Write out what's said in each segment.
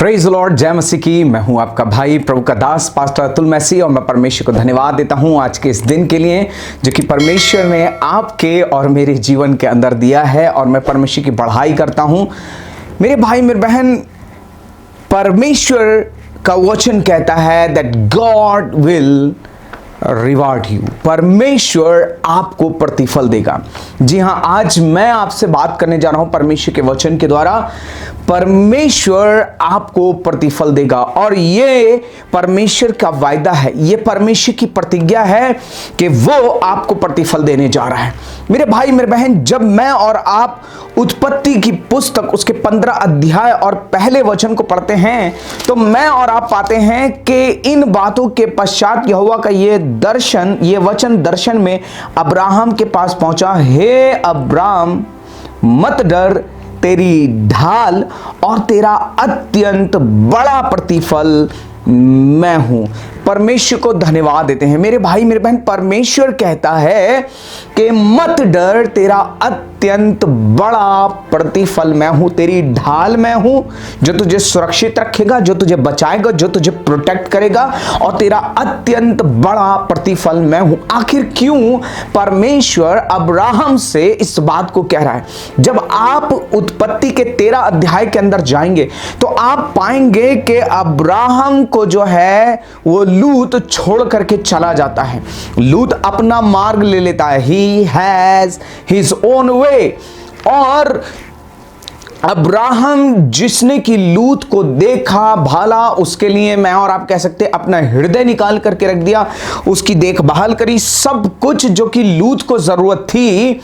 Praise Lord, जय मसीह की। मैं हूं आपका भाई प्रभु का दास पास्टर अतुल मैसी और मैं परमेश्वर को धन्यवाद देता हूं आज के इस दिन के लिए जो कि परमेश्वर ने आपके और मेरे जीवन के अंदर दिया है और मैं परमेश्वर की बढ़ाई करता हूं। मेरे भाई मेरे बहन, परमेश्वर का वचन कहता है that God will reward you. परमेश्वर आपको प्रतिफल देगा। जी हां, आज मैं आपसे बात करने जा रहा हूं परमेश्वर के वचन के द्वारा। परमेश्वर आपको प्रतिफल देगा और ये परमेश्वर का वायदा है, ये परमेश्वर की प्रतिज्ञा है कि वो आपको प्रतिफल देने जा रहा है। मेरे भाई मेरे बहन, जब मैं और आप उत्पत्ति की पुस्तक उसके 15 अध्याय और पहले वचन को पढ़ते हैं तो मैं और आप पाते हैं कि इन बातों के पश्चात यहोवा का ये वचन दर्शन में अब्राहम के पास पहुंचा। हे अब्राहम, मत डर, तेरी ढाल और तेरा अत्यंत बड़ा प्रतिफल मैं हूं। परमेश्वर को धन्यवाद देते हैं। मेरे भाई मेरे बहन, परमेश्वर कहता है कि मत डर, तेरा अत्यंत बड़ा प्रतिफल मैं हूं, तेरी ढाल मैं हूं जो तुझे सुरक्षित रखेगा, जो तुझे बचाएगा, जो तुझे प्रोटेक्ट करेगा और तेरा अत्यंत बड़ा प्रतिफल मैं हूं। आखिर क्यों परमेश्वर अब्राहम से इस बात को कह रहा है? जब आप उत्पत्ति के 13 अध्याय के अंदर जाएंगे तो आप पाएंगे कि अब्राहम को जो है वो लूत छोड़ करके चला जाता है। लूत अपना मार्ग ले लेता है, he has his own way. और अब्राहम जिसने कि लूत को देखा भाला, उसके लिए मैं और आप कह सकते हैं अपना हृदय निकाल करके रख दिया, उसकी देखभाल करी, सब कुछ जो कि लूत को जरूरत थी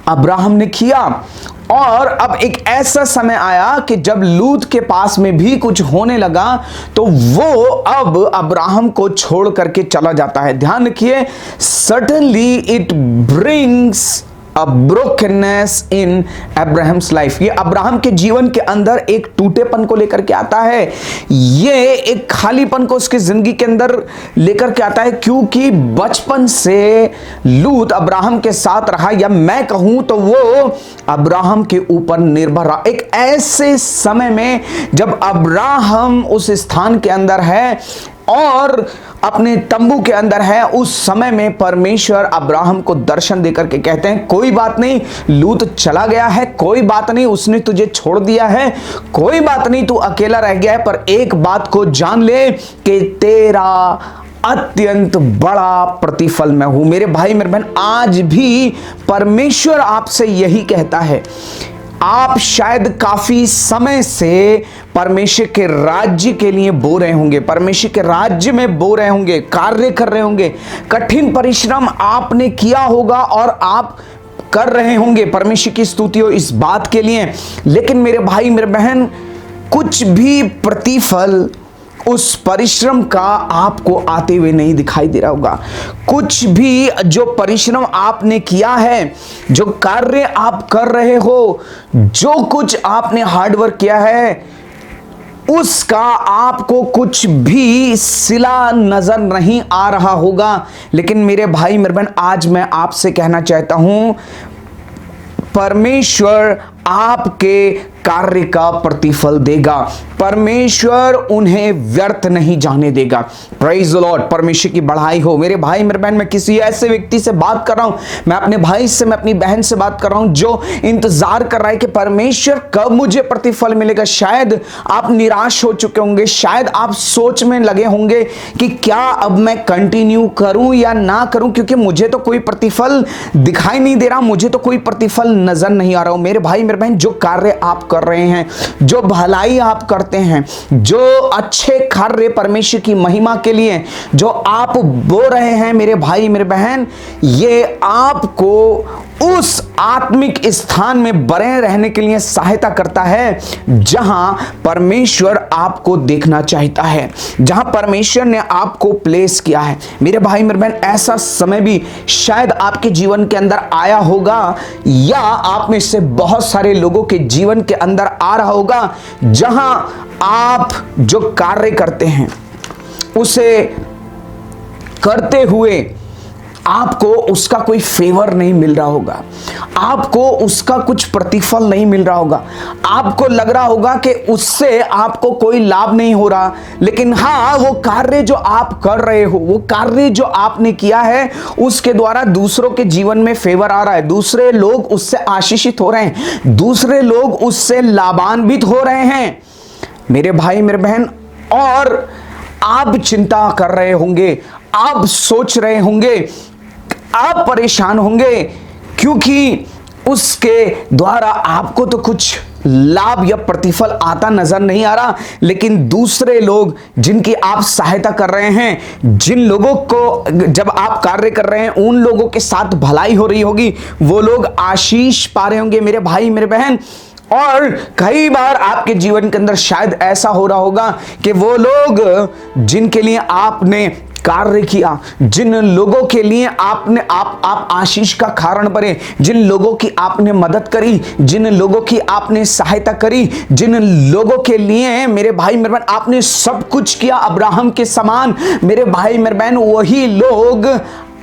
अब्राहम ने किया। और अब एक ऐसा समय आया कि जब लूत के पास में भी कुछ होने लगा तो वो अब अब्राहम को छोड़ करके चला जाता है। ध्यान रखिए, suddenly it brings a brokenness in Abraham's life। ये अब्राहम के जीवन के अंदर एक टूटेपन को लेकर के आता है, ये एक खालीपन को उसकी जिंदगी के अंदर लेकर के आता है, क्योंकि बचपन से लूत अब्राहम के साथ रहा, या मैं कहूं तो वो अब्राहम के ऊपर निर्भर रहा। एक ऐसे समय में जब अब्राहम उस स्थान के अंदर है और अपने तंबू के अंदर है, उस समय में परमेश्वर अब्राहम को दर्शन देकर के कहते हैं, कोई बात नहीं, लूत चला गया है, कोई बात नहीं, उसने तुझे छोड़ दिया है, कोई बात नहीं, तू अकेला रह गया है, पर एक बात को जान ले कि तेरा अत्यंत बड़ा प्रतिफल मैं हूं। मेरे भाई मेरे बहन, आज भी परमेश्वर आपसे यही कहता है। आप शायद काफी समय से परमेश्वर के राज्य के लिए बो रहे होंगे, परमेश्वर के राज्य में बो रहे होंगे, कार्य कर रहे होंगे, कठिन परिश्रम आपने किया होगा और आप कर रहे होंगे। परमेश्वर की स्तुति हो इस बात के लिए। लेकिन मेरे भाई मेरे बहन, कुछ भी प्रतिफल उस परिश्रम का आपको आते हुए नहीं दिखाई दे रहा होगा। कुछ भी जो परिश्रम आपने किया है, जो कार्य आप कर रहे हो, जो कुछ आपने हार्डवर्क किया है, उसका आपको कुछ भी सिला नजर नहीं आ रहा होगा। लेकिन मेरे भाई मेरे बहन, आज मैं आपसे कहना चाहता हूं, परमेश्वर आपके कार्य का प्रतिफल देगा, परमेश्वर उन्हें व्यर्थ नहीं जाने देगा। प्रेज द लॉर्ड, परमेश्वर की बढ़ाई हो। मेरे भाई मेरे बहन, मैं किसी ऐसे व्यक्ति से बात कर रहा हूं, मैं अपने भाई से, मैं अपनी बहन से बात कर रहा हूं जो इंतजार कर रहा है कि परमेश्वर कब मुझे प्रतिफल मिलेगा। शायद आप निराश हो चुके होंगे, शायद आप सोच में लगे होंगे कि क्या अब मैं कंटिन्यू करूं या ना करूं, क्योंकि मुझे तो कोई प्रतिफल दिखाई नहीं दे रहा, मुझे तो कोई प्रतिफल नजर नहीं आ रहा। मेरे भाई मेरे बहन, जो कार्य आप कर रहे हैं, जो भलाई आप करते हैं, जो अच्छे कार्य परमेश्वर की महिमा के लिए जो आप बो रहे हैं, मेरे भाई मेरे बहन, ये आपको उस आत्मिक स्थान में बने रहने के लिए सहायता करता है जहां परमेश्वर आपको देखना चाहता है, जहां परमेश्वर ने आपको प्लेस किया है। मेरे भाई मेरे बहन, ऐसा समय भी शायद आपके जीवन के अंदर आया होगा, या आप में से बहुत सारे लोगों के जीवन के अंदर आ रहा होगा, जहां आप जो कार्य करते हैं उसे करते हुए आपको उसका कोई फेवर नहीं मिल रहा होगा, आपको उसका कुछ प्रतिफल नहीं मिल रहा होगा, आपको लग रहा होगा कि उससे आपको कोई लाभ नहीं हो रहा, लेकिन हाँ, वो कार्य जो आप कर रहे हो, वो कार्य जो आपने किया है, उसके द्वारा दूसरों के जीवन में फेवर आ रहा है, दूसरे लोग उससे आशीषित हो रहे हैं, दूसरे लोग उससे लाभान्वित हो रहे हैं मेरे भाई मेरे बहन। और आप चिंता कर रहे होंगे, आप सोच रहे होंगे, आप परेशान होंगे, क्योंकि उसके द्वारा आपको तो कुछ लाभ या प्रतिफल आता नजर नहीं आ रहा, लेकिन दूसरे लोग जिनकी आप सहायता कर रहे हैं, जिन लोगों को जब आप कार्य कर रहे हैं उन लोगों के साथ भलाई हो रही होगी, वो लोग आशीष पा रहे होंगे मेरे भाई मेरे बहन। और कई बार आपके जीवन के अंदर शायद ऐसा हो रहा होगा कि वो लोग जिनके लिए आपने कार्य किया, जिन लोगों के लिए आपने आप आशीष का कारण बने, जिन लोगों की आपने मदद करी, जिन लोगों की आपने सहायता करी, जिन लोगों के लिए मेरे भाई मेरे बहन आपने सब कुछ किया अब्राहम के समान, मेरे भाई मेरे बहन वही लोग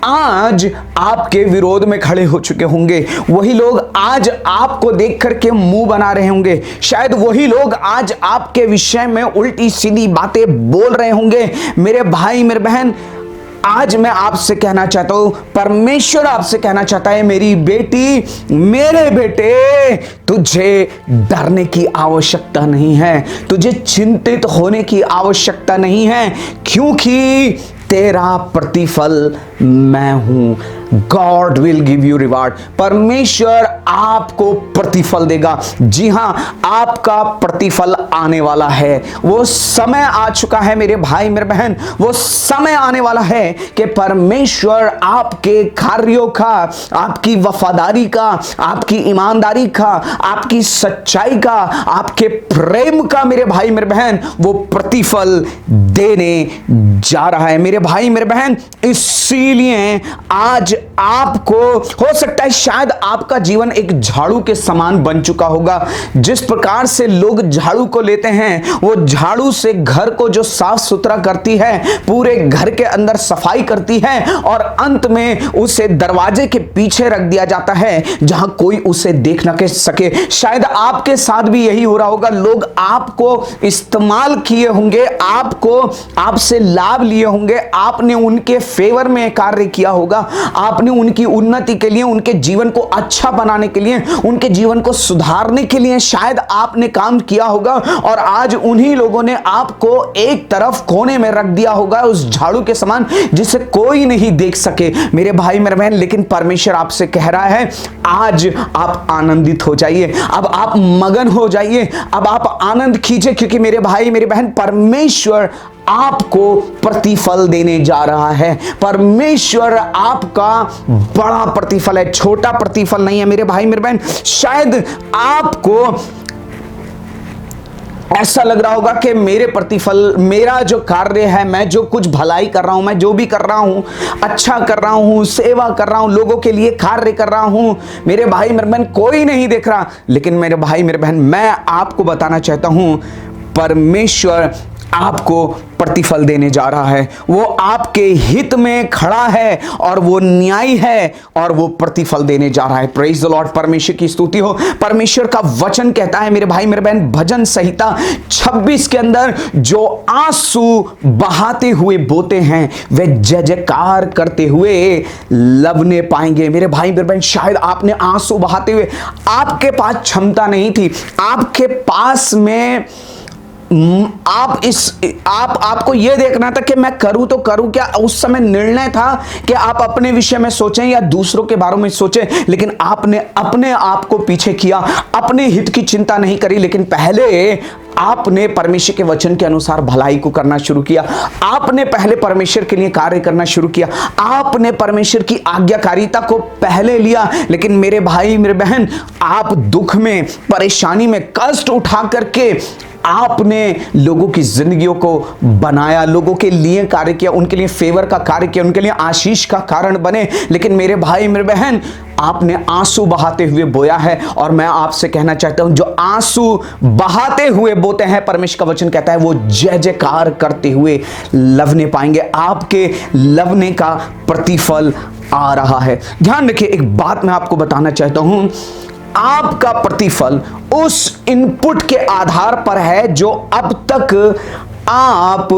आज आपके विरोध में खड़े हो चुके होंगे, वही लोग आज आपको देख करके मुंह बना रहे होंगे, शायद वही लोग आज आपके विषय में उल्टी सीधी बातें बोल रहे होंगे मेरे भाई मेरे बहन। आज मैं आपसे कहना चाहता हूं, परमेश्वर आपसे कहना चाहता है, मेरी बेटी मेरे बेटे, तुझे डरने की आवश्यकता नहीं है, तुझे चिंतित होने की आवश्यकता नहीं है, क्योंकि तेरा प्रतिफल मैं हूं। God will give you reward. परमेश्वर आपको प्रतिफल देगा। जी हां, आपका प्रतिफल आने वाला है। वो समय आ चुका है मेरे भाई मेरे बहन, वो समय आने वाला है कि परमेश्वर आपके कार्यों का, आपकी वफादारी का, आपकी ईमानदारी का, आपकी सच्चाई का, आपके प्रेम का मेरे भाई मेरे बहन वो प्रतिफल देने जा रहा है मेरे भाई मेरे बहन। इसीलिए आज आपको हो सकता है, शायद आपका जीवन एक झाड़ू के समान बन चुका होगा। जिस प्रकार से लोग झाड़ू को लेते हैं, वो झाड़ू से घर को जो साफ सुथरा करती है, पूरे घर के अंदर सफाई करती है और अंत में उसे दरवाजे के पीछे रख दिया जाता है जहां कोई उसे देख ना सके। शायद आपके साथ भी यही हो रहा होगा। लोग आपको इस्तेमाल किए होंगे, आपको आपसे लाभ लिए होंगे, आपने उनके फेवर में कार्य किया होगा, आपने उनकी उन्नति के लिए, उनके जीवन को अच्छा बनाने के लिए, उनके जीवन को सुधारने के लिए शायद आपने काम किया होगा और आज उन्हीं लोगों ने आपको एक तरफ कोने में रख दिया होगा उस झाड़ू के समान जिसे कोई नहीं देख सके मेरे भाई मेरे बहन। लेकिन परमेश्वर आपसे कह रहा है, आज आप आनंदित हो जाइए, अब आप मगन हो जाइए, अब आप आनंद कीजिए, क्योंकि मेरे भाई मेरी बहन परमेश्वर आपको प्रतिफल देने जा रहा है। परमेश्वर आपका बड़ा प्रतिफल है, छोटा प्रतिफल नहीं है मेरे भाई मेरे बहन। शायद आपको ऐसा लग रहा होगा कि मेरे प्रतिफल, मेरा जो कार्य है, मैं जो कुछ भलाई कर रहा हूं, मैं जो भी कर रहा हूं, अच्छा कर रहा हूं, सेवा कर रहा हूं, लोगों के लिए कार्य कर रहा हूं, मेरे भाई मेरे बहन कोई नहीं देख रहा। लेकिन मेरे भाई मेरे बहन, मैं आपको बताना चाहता हूं, परमेश्वर आपको प्रतिफल देने जा रहा है। वो आपके हित में खड़ा है और वो न्यायी है और वो प्रतिफल देने जा रहा है। प्रेज द लॉर्ड, परमेश्वर की स्तुति हो। परमेश्वर का वचन कहता है मेरे भाई मेरे बहन, भजन संहिता 26 के अंदर, जो आंसू बहाते हुए बोते हैं वे जय जयकार करते हुए लवने पाएंगे। मेरे भाई मेरे बहन, शायद आपने आंसू बहाते हुए, आपके पास क्षमता नहीं थी, आपके पास में आपको यह देखना था कि मैं करूं तो करूं क्या। उस समय निर्णय था कि आप अपने विषय में सोचें या दूसरों के बारे में सोचें, लेकिन आपने अपने आप को पीछे किया, अपने हित की चिंता नहीं करी, लेकिन पहले आपने परमेश्वर के वचन के अनुसार भलाई को करना शुरू किया। आपने पहले परमेश्वर के लिए कार्य करना शुरू किया, आपने परमेश्वर की आज्ञाकारिता को पहले लिया। लेकिन मेरे भाई मेरे बहन, आप दुख में, परेशानी में, कष्ट उठा करके आपने लोगों की जिंदगियों को बनाया, लोगों के लिए कार्य किया, उनके लिए फेवर का कार्य किया, उनके लिए आशीष का कारण बने। लेकिन मेरे भाई मेरे बहन, आपने आंसू बहाते हुए बोया है, और मैं आपसे कहना चाहता हूं जो आंसू बहाते हुए बोते हैं, परमेश्वर का वचन कहता है वो जय जयकार करते हुए लवने पाएंगे। आपके लवने का प्रतिफल आ रहा है। ध्यान रखिए, एक बात मैं आपको बताना चाहता हूं, आपका प्रतिफल उस इनपुट के आधार पर है जो अब तक आप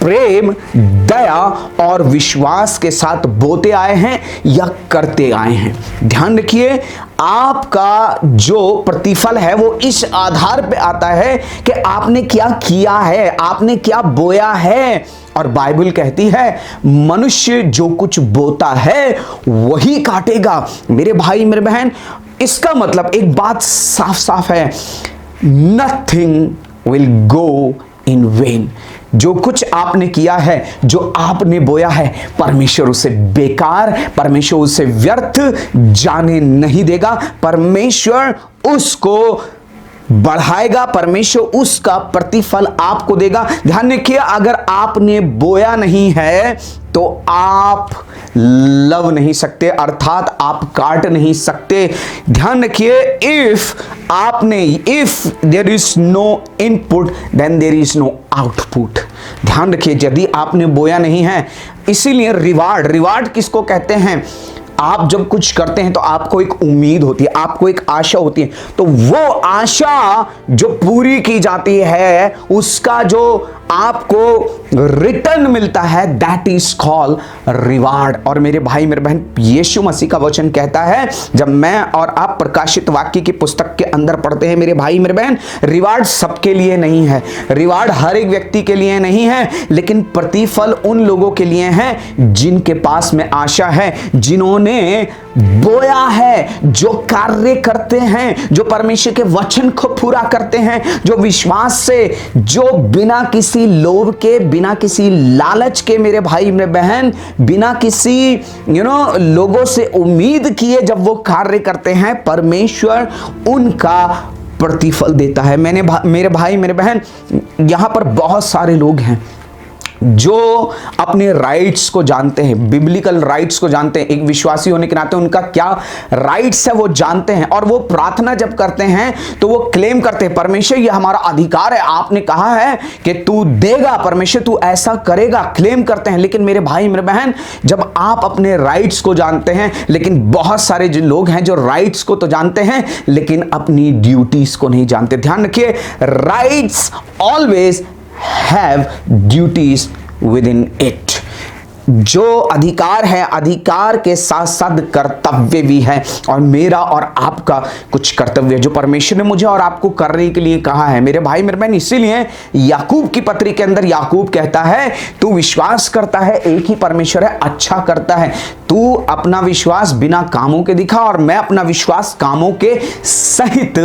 प्रेम, दया और विश्वास के साथ बोते आए हैं या करते आए हैं। ध्यान रखिए, आपका जो प्रतिफल है वो इस आधार पे आता है कि आपने क्या किया है, आपने क्या बोया है। और बाइबल कहती है मनुष्य जो कुछ बोता है वही काटेगा। मेरे भाई मेरे बहन, इसका मतलब एक बात साफ साफ है, nothing will go in when. जो कुछ आपने किया है, जो आपने बोया है, परमेश्वर उसे बेकार, परमेश्वर उसे व्यर्थ जाने नहीं देगा। परमेश्वर उसको बढ़ाएगा, परमेश्वर उसका प्रतिफल आपको देगा। ध्यान रखिए, अगर आपने बोया नहीं है तो आप लव नहीं सकते, अर्थात आप काट नहीं सकते। ध्यान रखिए, if there is no input then there is no output. ध्यान रखिए, यदि आपने बोया नहीं है, इसीलिए रिवार्ड किसको कहते हैं? आप जब कुछ करते हैं तो आपको एक उम्मीद होती है, आपको एक आशा होती है, तो वो आशा जो पूरी की जाती है उसका जो आपको रिटर्न मिलता है, दैट इज कॉल्ड रिवार्ड। और मेरे भाई मेरे बहन, यीशु मसीह का वचन कहता है, जब मैं और आप प्रकाशित वाक्य की पुस्तक के अंदर पढ़ते हैं, मेरे भाई मेरे बहन, रिवार्ड सबके लिए नहीं है, रिवार्ड हर एक व्यक्ति के लिए नहीं है, लेकिन प्रतिफल उन लोगों के लिए है जिनके पास में आशा है, जिन्होंने बोया है, जो कार्य करते हैं, जो परमेश्वर के वचन को पूरा करते हैं, जो विश्वास से, जो बिना किसी लोभ के, बिना किसी लालच के, मेरे भाई मेरे बहन, बिना किसी लोगों से उम्मीद किए जब वो कार्य करते हैं, परमेश्वर उनका प्रतिफल देता है। मेरे भाई मेरे बहन, यहां पर बहुत सारे लोग हैं जो अपने राइट्स को जानते हैं, बिब्लिकल राइट्स को जानते हैं, एक विश्वासी होने के नाते उनका क्या राइट्स है वो जानते हैं, और वो प्रार्थना जब करते हैं तो वो क्लेम करते हैं, परमेश्वर ये हमारा अधिकार है, आपने कहा है कि तू देगा, परमेश्वर तू ऐसा करेगा, क्लेम करते हैं। लेकिन मेरे भाई मेरे बहन, जब आप अपने राइट्स को जानते हैं, लेकिन बहुत सारे जो लोग हैं जो राइट्स को तो जानते हैं लेकिन अपनी ड्यूटीज को नहीं जानते। ध्यान रखिए, rights always have duties within it। जो अधिकार है, अधिकार के साथ साथ कर्तव्य भी है, और मेरा और आपका कुछ कर्तव्य जो परमेश्वर ने मुझे और आपको करने के लिए कहा है। मेरे भाई मेरे बहन, इसीलिए याकूब की पत्री के अंदर याकूब कहता है, तू विश्वास करता है एक ही परमेश्वर है, अच्छा करता है, तू अपना विश्वास बिना कामों के दिखा और मैं अपना विश्वास कामों के सहित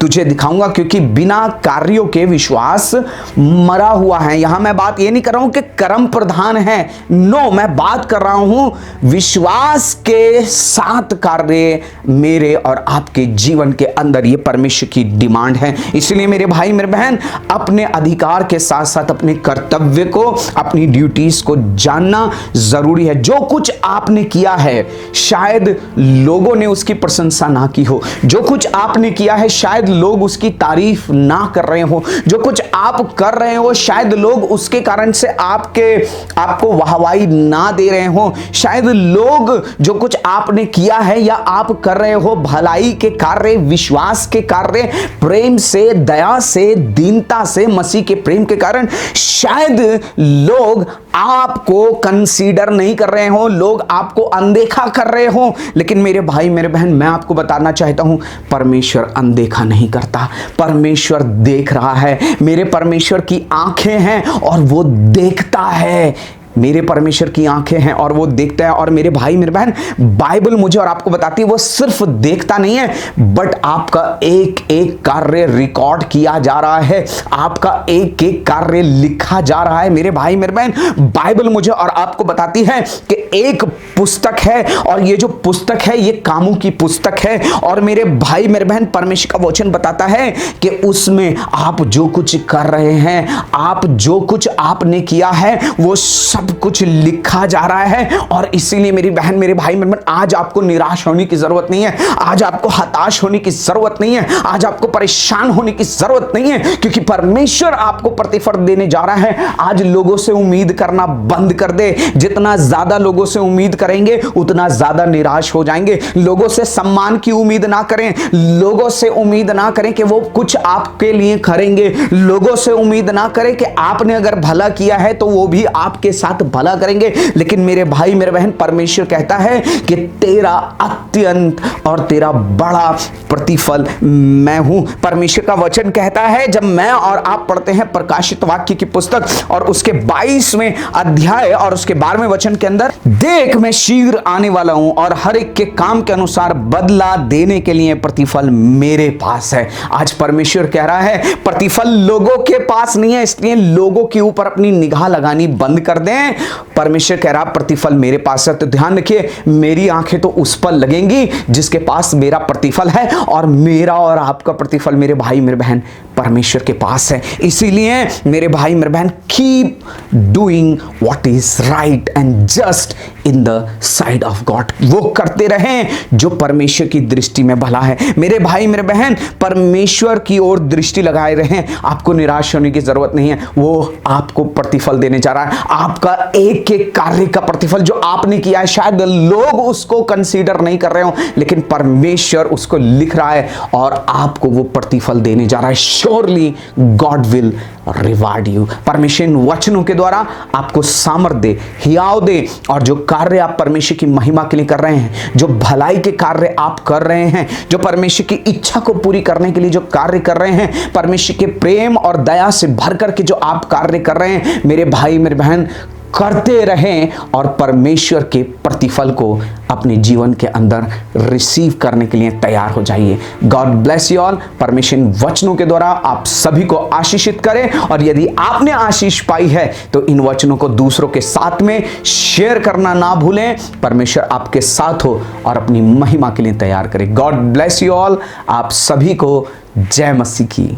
तुझे दिखाऊंगा, क्योंकि बिना कार्यों के विश्वास मरा हुआ है। यहां मैं बात ये नहीं कर रहा हूं कि कर्म प्रधान है, नो, मैं बात कर रहा हूं विश्वास के साथ कार्य मेरे और आपके जीवन के अंदर, ये परमेश्वर की डिमांड है। इसलिए मेरे भाई मेरे बहन, अपने अधिकार के साथ साथ अपने कर्तव्य को, अपनी ड्यूटीज को जानना जरूरी है। जो कुछ आपने किया है शायद लोगों ने उसकी प्रशंसा ना की हो, जो कुछ आपने किया है शायद लोग उसकी तारीफ ना कर रहे हो, जो कुछ आप कर रहे हो शायद लोग उसके कारण से आपको वाहवाही ना दे रहे हो, शायद लोग जो कुछ आपने किया है या आप कर रहे हो, भलाई के कार्य, विश्वास के कार्य, प्रेम से, दया से, दीनता से, मसीह के प्रेम के कारण शायद लोग आपको कंसीडर नहीं कर रहे हो, लोग आपको अनदेखा कर रहे हो। लेकिन मेरे भाई मेरे बहन, मैं आपको बताना चाहता हूं, परमेश्वर अनदेखा नहीं करता, परमेश्वर देख रहा है। मेरे परमेश्वर की आंखें हैं और वो देखता है, मेरे परमेश्वर की आंखें हैं और वो देखता है। और मेरे भाई मेरे बहन, बाइबल मुझे और आपको बताती है वो सिर्फ देखता नहीं है, बट आपका एक एक कार्य रिकॉर्ड किया जा रहा है, आपका एक एक कार्य लिखा जा रहा है। मेरे भाई मेरे बहन, बाइबल मुझे और आपको बताती है कि एक पुस्तक है और ये जो पुस्तक है ये कामों की पुस्तक है। और मेरे भाई मेरे बहन, परमेश्वर का वचन बताता है कि उसमें आप जो कुछ कर रहे हैं, आप जो कुछ आपने किया है वो सब कुछ लिखा जा रहा है। और इसीलिए मेरी बहन, मेरे भाई, मेरे बहन, आज आपको निराश होने की जरूरत नहीं है, आज आपको हताश होने की जरूरत नहीं है, आज आपको परेशान होने की जरूरत नहीं है, क्योंकि परमेश्वर आपको प्रतिफल देने जा रहा है। आज लोगों से उम्मीद करना बंद कर दे। जितना ज्यादा लोगों से उम्मीद करेंगे उतना ज्यादा निराश हो जाएंगे। लोगों से सम्मान की उम्मीद ना करें, लोगों से उम्मीद ना करें कि वो कुछ आपके लिए करेंगे, लोगों से उम्मीद ना करें कि आपने अगर भला किया है तो वो भी आपके साथ भला करेंगे। लेकिन मेरे भाई, मेरे बहन, परमेश्वर कहता है कि तेरा अत्यंत और तेरा बड़ा प्रतिफल मैं हूं। परमेश्वर का वचन कहता है, जब मैं और आप पढ़ते हैं प्रकाशित वाक्य की पुस्तक और उसके 22वें अध्याय और उसके 12वें वचन के अंदर, देख मैं शीघ्र आने वाला हूं और हर एक के काम के अनुसार बदला देने के लिए प्रतिफल मेरे पास है। आज परमेश्वर कह रहा है प्रतिफल लोगों के पास नहीं है, इसलिए लोगों के ऊपर अपनी निगाह लगानी बंद कर दें। परमेश्वर कह रहा प्रतिफल मेरे पास है। तो ध्यान रखिए, मेरी आंखें तो उस पर लगेंगी जिसके पास मेरा प्रतिफल है, और मेरा और आपका प्रतिफल, मेरे भाई मेरे बहन, परमेश्वर के पास है। इसीलिए मेरे भाई मेरे बहन, keep doing what is right and just in the side of God. वो करते रहें जो परमेश्वर की दृष्टि में भला है। मेरे भाई मेरे बहन, परमेश्वर की ओर दृष्टि लगाए रहें। आपको निराश होने की जरूरत नहीं है, वो आपको प्रतिफल देने जा रहा है। आपका एक एक कार्य का प्रतिफल जो आपने किया है, शायद लोग उसको कंसीडर नहीं कर रहे हो, लेकिन परमेश्वर उसको लिख रहा है और आपको वो प्रतिफल देने जा रहा है। Surely God will reward you. परमेश्वर इन वचनों के द्वारा आपको सामर्थ्य दे, हियाव दे, और जो कार्य आप परमेश्वर की महिमा के लिए कर रहे हैं, जो भलाई के कार्य आप कर रहे हैं, जो परमेश्वर की इच्छा को पूरी करने के लिए जो कार्य कर रहे हैं, परमेश्वर के प्रेम और दया से भर करके जो आप कार्य कर रहे हैं, मेरे भाई मेरे बहन, करते रहें और परमेश्वर के प्रतिफल को अपने जीवन के अंदर रिसीव करने के लिए तैयार हो जाइए। God bless you all. परमेश्वर इन वचनों के द्वारा आप सभी को आशीषित करें, और यदि आपने आशीष पाई है तो इन वचनों को दूसरों के साथ में शेयर करना ना भूलें। परमेश्वर आपके साथ हो और अपनी महिमा के लिए तैयार करें। God bless you all. आप सभी को जय मसीह की।